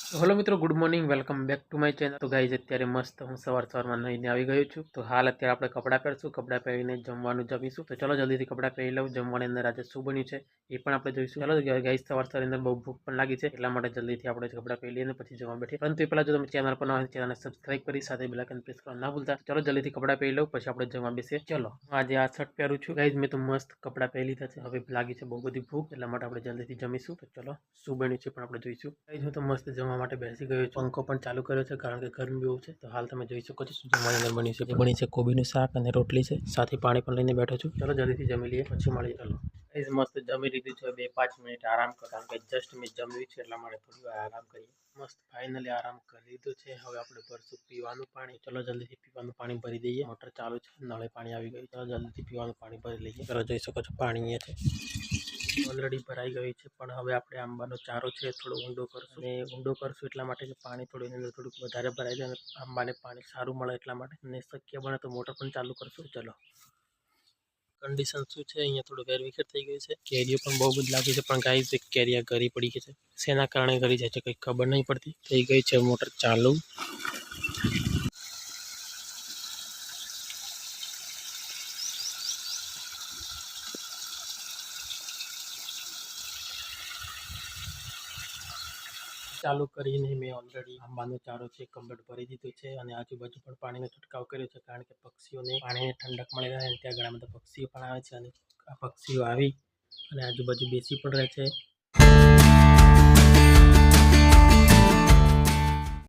Hello મિત્રો, good morning. Welcome back to my channel. તો guys, અત્યારે મસ્ત હું સવારમાં નહીને આવી ગયો છું. તો હાલ અત્યારે આપણે કપડાં પહેરશું, કપડાં પહેરીને જમવાનું જમીશું. તો ચલો જલ્દીથી કપડાં પહેરી લઉં. જમવાની અંદર આજે શું બન્યું છે એ પણ આપણે જોઈશું. ચલો ગાઈઝ, સવાર અંદર બહુ ભૂખ પણ લાગી છે, એટલા માટે જલ્દીથી આપણે કપડાં પહેરી લઈએ પછી જમવા બેઠીએ. પરંતુ એ પહેલા જો તમે ચેનલ પર ન હોય ચેનલને સબસ્ક્રાઇબ કરી સાથે બેલ આઇકન પ્રેસ કરવા ના ભૂલતા. ચલો જલ્દીથી કપડાં પહેરી લઉં પછી આપણે જમવા બેસીએ. ચલો, આજે આ શર્ટ પહેરું છું. ગાઈઝ, મેં તો મસ્ત કપડાં પહેરી લીધા છે. હવે લાગી છે બહુ બધી ભૂખ, એટલા માટે આપણે જલ્દીથી જમીશું. તો ચલો શું બન્યું છે પણ આપણે જોઈશું. ગાઈઝ, હું તો મસ્ત જમવા માટે બેસી ગયો છું. પંખો પણ ચાલુ કર્યો છે કારણ કે ગરમી બહુ છે. તો હાલ તમે જોઈ શકો છો શું જમવાની અંદર બની છે કોબીનું શાક અને રોટલી છે, સાથે પાણી પણ લઈને બેઠો છું. ચલો જલ્દીથી જમી લઈએ પછી મળીએ. ચલો ગાઈઝ, મસ્ત જમી લીધું છે. 2-5 મિનિટ આરામ કરો કારણ કે જસ્ટ મેં જમ્યું છે, એટલા માટે થોડી વાર આરામ કરીએ. મસ્ત ફાઇનલી આરામ કરી લીધું છે. હવે આપણે ભરશું પીવાનું પાણી. ચલો જલ્દીથી પીવાનું પાણી ભરી દઈએ. મોટર ચાલુ છે, નળે પાણી આવી ગયું. ચલો જલ્દીથી પીવાનું પાણી ભરી લઈએ. ચલો જોઈ શકો છો પાણી અહીંયા છે, ઓલરેડી ભરાઈ ગઈ છે. પણ હવે આપણે આંબાનો ચારો છે થોડો ઊંડો કરશું, અને ઊંડો કરશું એટલા માટે કે પાણી થોડું એની અંદર થોડુંક વધારે ભરાઈ જાય અને આંબાને પાણી સારું મળે એટલા માટે. અને શક્ય બને તો મોટર પણ ચાલુ કરશું. ચલો કન્ડિશન શું છે, અહીંયા થોડું વેરવિખેર થઈ ગયું છે. કેરીઓ પણ બહુ બધી લાગી છે, પણ ગાઈઝ એક કેરી ઘરી પડી ગઈ છે. શેના કારણે ઘરી જાય છે કંઈ ખબર નહીં પડતી. થઈ ગઈ છે મોટર ચાલુ. ચાલુ કરીને મેં ઓલરેડી આંબાનો ચારો છે કમ્પ્લીટ ભરી દીધો છે, અને આજુબાજુ પણ પાણીનો છંટકાવ કર્યો છે કારણ કે પક્ષીઓને પાણીને ઠંડક મળી રહે. અને ત્યાં ઘણા બધા પક્ષીઓ પણ આવે છે, અને આ પક્ષીઓ આવી અને આજુબાજુ બેસી પણ રહે છે.